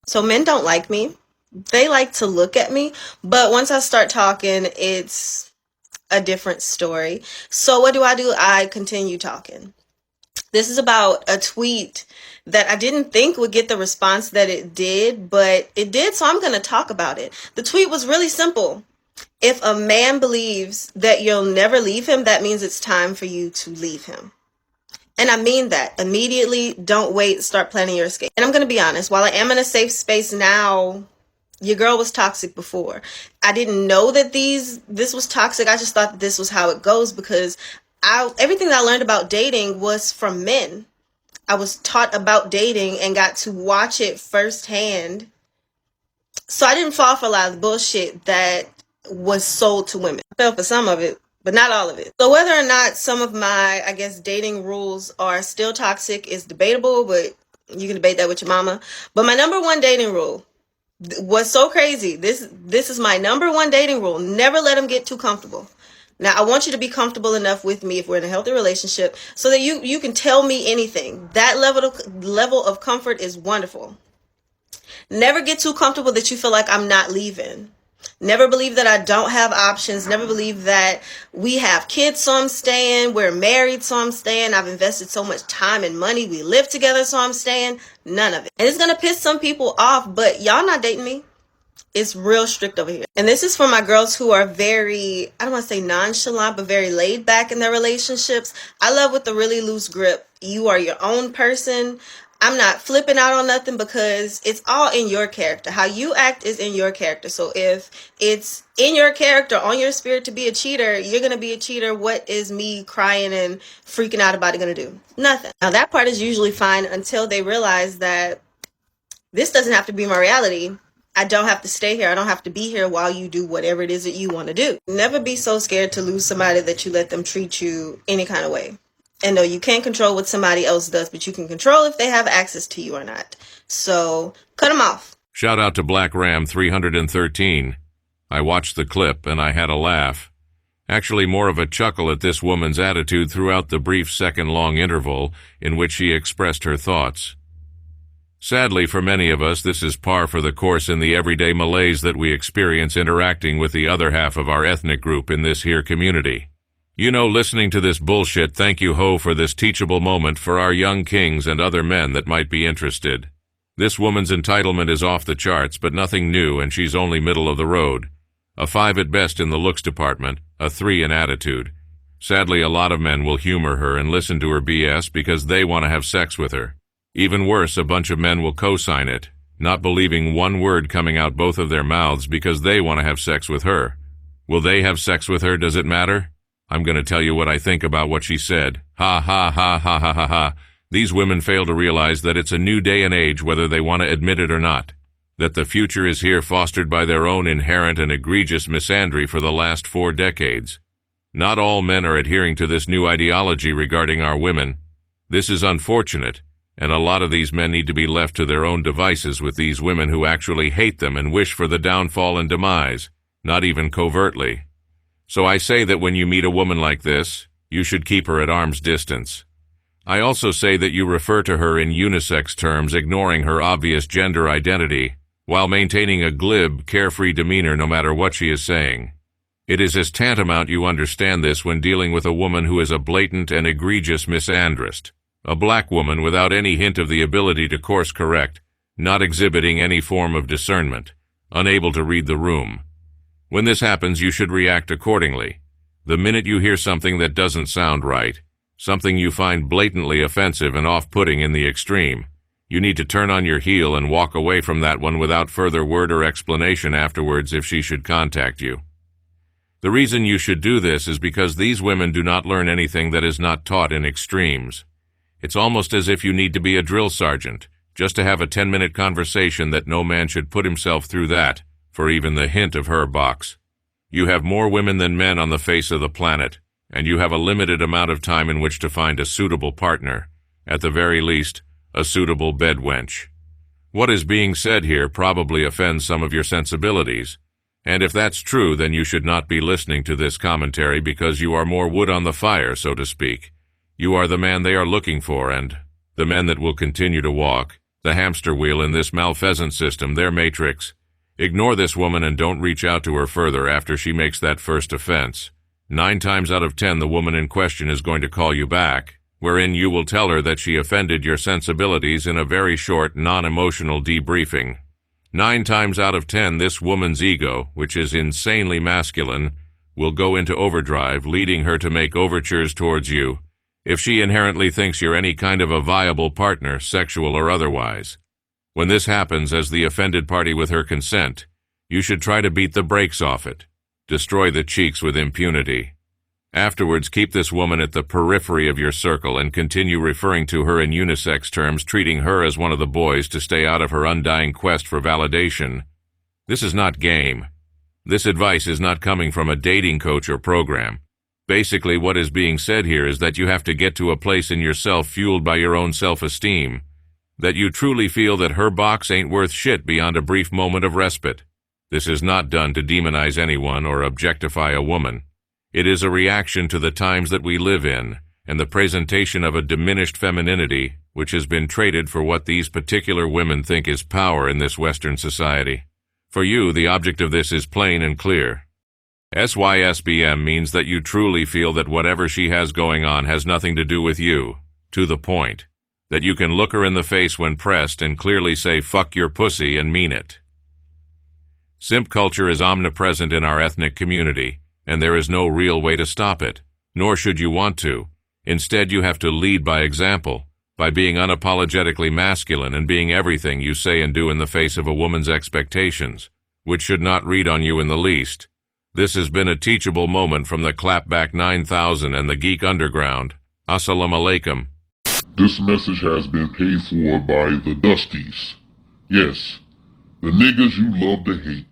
So men don't like me. They like to look at me, but once I start talking, it's a different story. So what do? I continue talking. This is about a tweet that I didn't think would get the response that it did, but it did, so I'm going to talk about it. The tweet was really simple. If a man believes that you'll never leave him, that means it's time for you to leave him. And I mean that. Immediately, don't wait, start planning your escape. And I'm going to be honest, while I am in a safe space now, your girl was toxic before. I didn't know that this was toxic. I just thought that this was how it goes because everything that I learned about dating was from men. I was taught about dating and got to watch it firsthand. So I didn't fall for a lot of the bullshit that was sold to women. I fell for some of it, but not all of it. So whether or not some of my, I guess, dating rules are still toxic is debatable, but you can debate that with your mama. But my number one dating rule was so crazy. This is my number one dating rule. Never let them get too comfortable. Now, I want you to be comfortable enough with me if we're in a healthy relationship so that you can tell me anything. That level of comfort is wonderful. Never get too comfortable that you feel like I'm not leaving. Never believe that I don't have options. Never believe that we have kids, so I'm staying. We're married, so I'm staying. I've invested so much time and money. We live together, so I'm staying. None of it. And it's going to piss some people off, but y'all not dating me. It's real strict over here. And this is for my girls who are very, I don't want to say nonchalant, but very laid back in their relationships. I love with the really loose grip. You are your own person. I'm not flipping out on nothing because it's all in your character. How you act is in your character. So if it's in your character, on your spirit to be a cheater, you're going to be a cheater. What is me crying and freaking out about it going to do? Nothing. Now that part is usually fine until they realize that this doesn't have to be my reality. I don't have to stay here. I don't have to be here while you do whatever it is that you want to do. Never be so scared to lose somebody that you let them treat you any kind of way. And no, you can't control what somebody else does, but you can control if they have access to you or not. So cut them off. Shout out to Black Ram 313. I watched the clip and I had a laugh. Actually, more of a chuckle at this woman's attitude throughout the brief second-long interval in which she expressed her thoughts. Sadly, for many of us, this is par for the course in the everyday malaise that we experience interacting with the other half of our ethnic group in this here community. You know, listening to this bullshit, thank you ho for this teachable moment for our young kings and other men that might be interested. This woman's entitlement is off the charts, but nothing new, and she's only middle of the road. A 5 at best in the looks department, a 3 in attitude. Sadly, a lot of men will humor her and listen to her BS because they want to have sex with her. Even worse, a bunch of men will co-sign it, not believing one word coming out both of their mouths because they want to have sex with her. Will they have sex with her? Does it matter? I'm going to tell you what I think about what she said. Ha ha ha ha ha ha ha. These women fail to realize that it's a new day and age whether they want to admit it or not. That the future is here fostered by their own inherent and egregious misandry for the last 4 decades. Not all men are adhering to this new ideology regarding our women. This is unfortunate, and a lot of these men need to be left to their own devices with these women who actually hate them and wish for the downfall and demise, not even covertly. So I say that when you meet a woman like this, you should keep her at arm's distance. I also say that you refer to her in unisex terms, ignoring her obvious gender identity, while maintaining a glib, carefree demeanor no matter what she is saying. It is as tantamount you understand this when dealing with a woman who is a blatant and egregious misandrist, a black woman without any hint of the ability to course correct, not exhibiting any form of discernment, unable to read the room. When this happens, you should react accordingly. The minute you hear something that doesn't sound right, something you find blatantly offensive and off-putting in the extreme, you need to turn on your heel and walk away from that one without further word or explanation afterwards if she should contact you. The reason you should do this is because these women do not learn anything that is not taught in extremes. It's almost as if you need to be a drill sergeant, just to have a 10-minute conversation that no man should put himself through that, for even the hint of her box. You have more women than men on the face of the planet, and you have a limited amount of time in which to find a suitable partner, at the very least, a suitable bedwench. What is being said here probably offends some of your sensibilities, and if that's true, then you should not be listening to this commentary because you are more wood on the fire, so to speak. You are the man they are looking for, and the men that will continue to walk, The hamster wheel in this malfeasant system, their matrix. Ignore this woman and don't reach out to her further after she makes that first offense. 9 times out of 10, the woman in question is going to call you back, wherein you will tell her that she offended your sensibilities in a very short, non-emotional debriefing. 9 times out of 10, this woman's ego, which is insanely masculine, will go into overdrive, leading her to make overtures towards you, if she inherently thinks you're any kind of a viable partner, sexual or otherwise. When this happens as the offended party with her consent, you should try to beat the brakes off it. Destroy the cheeks with impunity. Afterwards, keep this woman at the periphery of your circle and continue referring to her in unisex terms, treating her as one of the boys to stay out of her undying quest for validation. This is not game. This advice is not coming from a dating coach or program. Basically, what is being said here is that you have to get to a place in yourself fueled by your own self-esteem, that you truly feel that her box ain't worth shit beyond a brief moment of respite. This is not done to demonize anyone or objectify a woman. It is a reaction to the times that we live in and the presentation of a diminished femininity which has been traded for what these particular women think is power in this Western society. For you, the object of this is plain and clear. SYSBM means that you truly feel that whatever she has going on has nothing to do with you, to the point, that you can look her in the face when pressed and clearly say, "Fuck your pussy," and mean it. Simp culture is omnipresent in our ethnic community, and there is no real way to stop it, nor should you want to. Instead, you have to lead by example, by being unapologetically masculine and being everything you say and do in the face of a woman's expectations, which should not read on you in the least. This has been a teachable moment from the CLAPBACK 9000 and the Geek Underground. Assalamu alaikum. This message has been paid for by the Dusties. Yes, the niggas you love to hate.